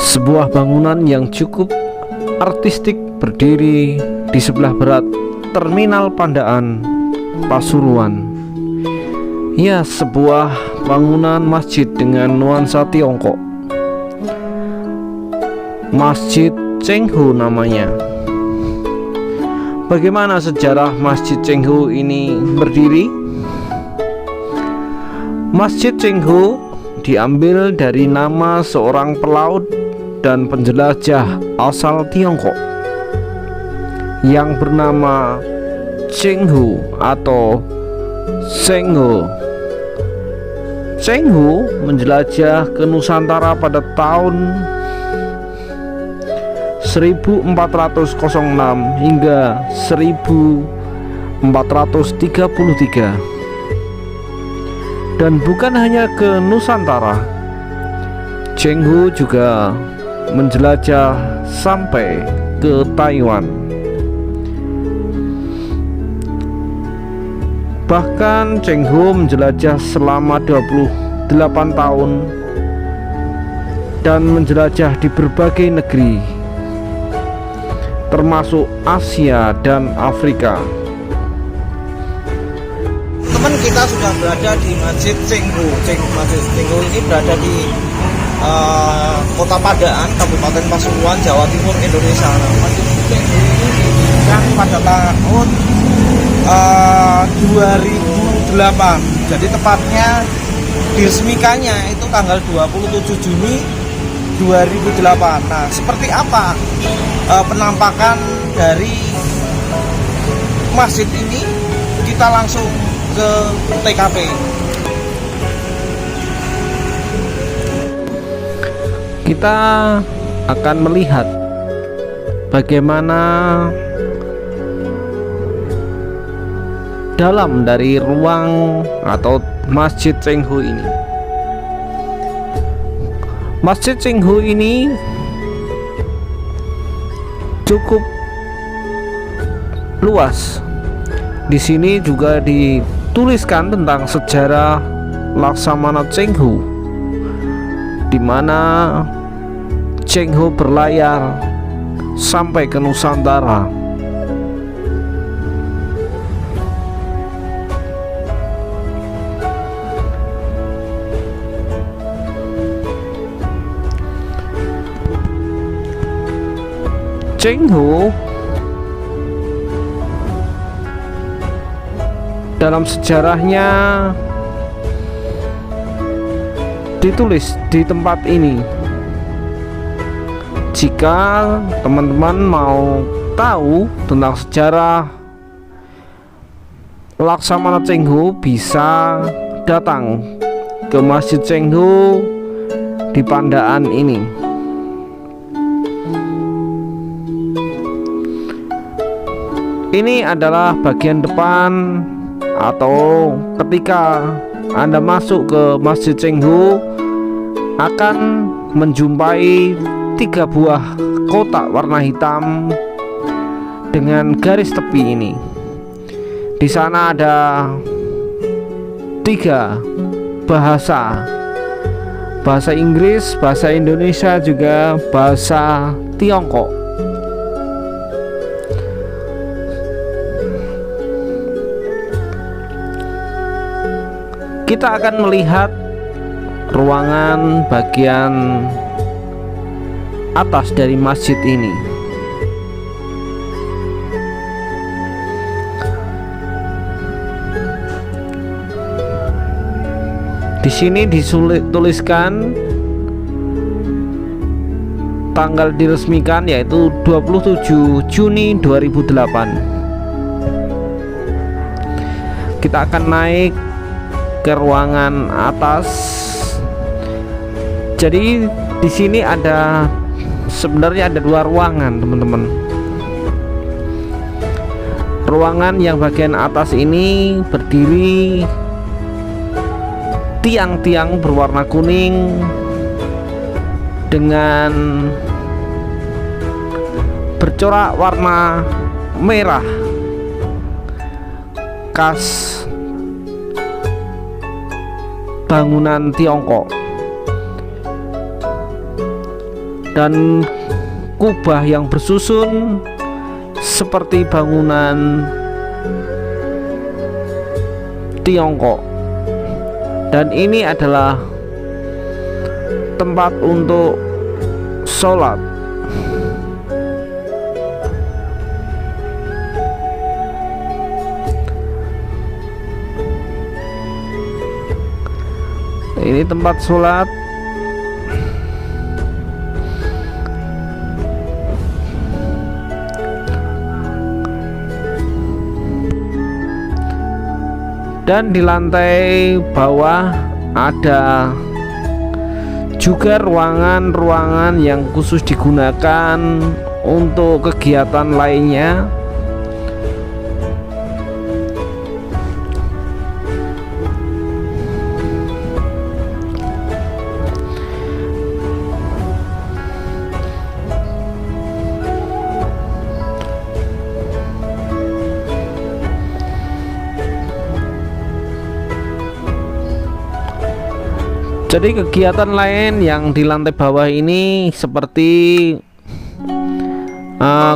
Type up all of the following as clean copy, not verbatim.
Sebuah bangunan yang cukup artistik berdiri di sebelah barat Terminal Pandaan, Pasuruan. Ya, sebuah bangunan masjid dengan nuansa Tiongkok. Masjid Chenghu namanya. Bagaimana sejarah Masjid Chenghu ini berdiri? Masjid Chenghu diambil dari nama seorang pelaut dan penjelajah asal Tiongkok yang bernama Chenghu atau Zheng He. Zheng He menjelajah ke Nusantara pada tahun 1406 hingga 1433. Dan bukan hanya ke Nusantara, Zheng He juga menjelajah sampai ke Taiwan. Bahkan Zheng He menjelajah selama 28 tahun dan menjelajah di berbagai negeri, termasuk Asia dan Afrika. Teman, kita sudah berada di Masjid Chenghu. Masjid Chenghu ini berada di Kota Pandaan, Kabupaten Pasuruan, Jawa Timur, Indonesia. Nah, Masjid Chenghu ini didirikan pada tahun 2008. Jadi tepatnya diresmikannya itu tanggal 27 Juni 2008. Nah, seperti apa penampakan dari masjid ini? Kita langsung ke TKP. Kita akan melihat bagaimana dalam dari ruang atau Masjid Chenghu ini. Masjid Chenghu ini cukup luas. Di sini juga dituliskan tentang sejarah Laksamana Chenghu, di mana Chenghu berlayar sampai ke Nusantara. Chenghu dalam sejarahnya ditulis di tempat ini. Jika teman-teman mau tahu tentang sejarah Laksamana Chenghu, bisa datang ke Masjid Chenghu di Pandaan ini. Ini adalah bagian depan, atau ketika Anda masuk ke Masjid Chenghu akan menjumpai 3 buah kotak warna hitam dengan garis tepi ini. Di sana ada 3 bahasa Inggris, bahasa Indonesia, juga bahasa Tiongkok. Kita akan melihat ruangan bagian atas dari masjid ini. Di sini dituliskan tanggal diresmikan, yaitu 27 Juni 2008. Kita akan naik ke ruangan atas. Jadi di sini sebenarnya ada 2 ruangan, teman-teman. Ruangan yang bagian atas ini berdiri tiang-tiang berwarna kuning dengan bercorak warna merah khas bangunan Tiongkok. dan kubah yang bersusun seperti bangunan Tiongkok. Dan ini adalah tempat untuk sholat. Ini tempat sholat. Dan di lantai bawah ada juga ruangan-ruangan yang khusus digunakan untuk kegiatan lainnya. Jadi kegiatan lain yang di lantai bawah ini seperti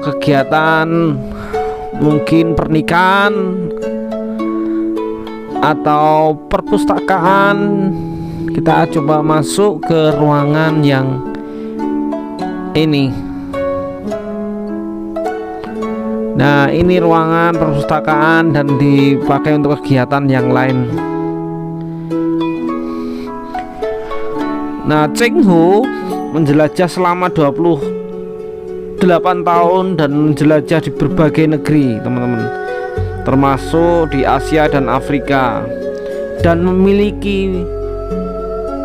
kegiatan mungkin pernikahan atau perpustakaan. Kita coba masuk ke ruangan yang ini. Nah, ini ruangan perpustakaan dan dipakai untuk kegiatan yang lain. Nah, Cheng Ho menjelajah selama 28 tahun dan menjelajah di berbagai negeri, teman-teman, termasuk di Asia dan Afrika, dan memiliki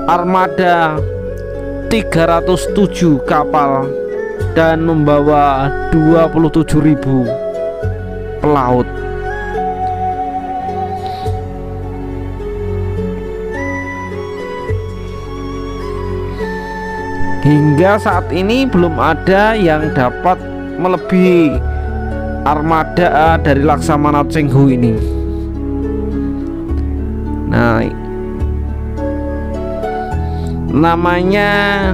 armada 307 kapal dan membawa 27.000 pelaut. Hingga saat ini belum ada yang dapat melebihi armada dari Laksamana Cheng Ho ini. Nah, namanya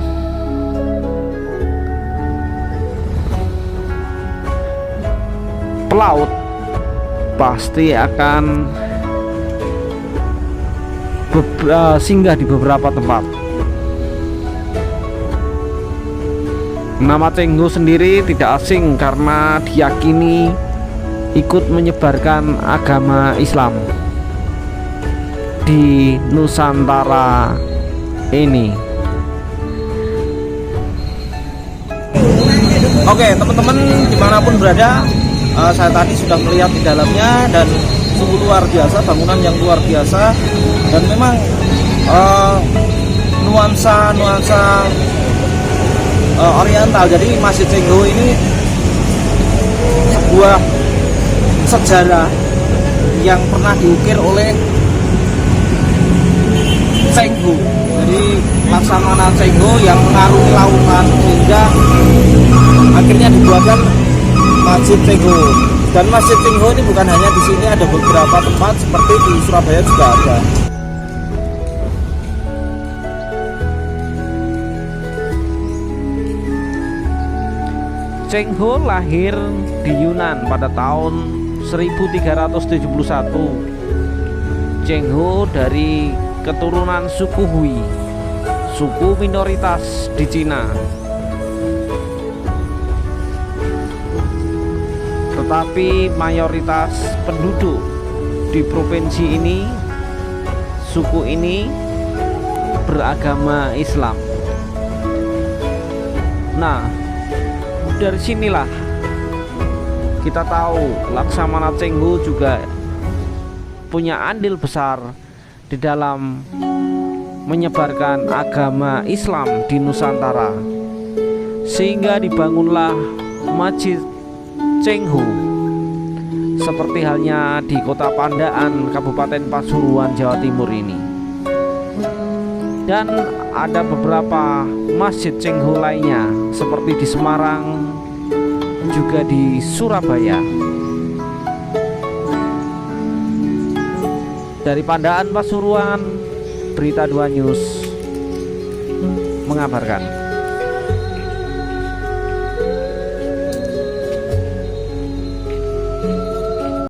pelaut pasti akan singgah di beberapa tempat. Nama Cheng Ho sendiri tidak asing karena diyakini ikut menyebarkan agama Islam di Nusantara ini. Oke, teman-teman dimanapun berada, saya tadi sudah melihat di dalamnya dan sungguh luar biasa, bangunan yang luar biasa, dan memang nuansa oriental. Jadi Masjid Cheng Ho ini sebuah sejarah yang pernah diukir oleh Cheng Ho. Jadi Laksamana Cheng Ho yang mengarungi lautan sehingga akhirnya dibuatkan Masjid Cheng Ho. Dan Masjid Cheng Ho ini bukan hanya di sini, ada beberapa tempat seperti di Surabaya juga ada. Cheng Ho lahir di Yunan pada tahun 1371. Cheng Ho dari keturunan suku Hui, suku minoritas di Cina. Tetapi mayoritas penduduk di provinsi ini, suku ini beragama Islam. Nah, dari sinilah kita tahu Laksamana Cheng Ho juga punya andil besar di dalam menyebarkan agama Islam di Nusantara, sehingga dibangunlah Masjid Cheng Ho seperti halnya di Kota Pandaan, Kabupaten Pasuruan, Jawa Timur ini. Dan ada beberapa Masjid Cheng Ho lainnya seperti di Semarang, juga di Surabaya. Dari Pandaan Pasuruan, Berita 2 News mengabarkan.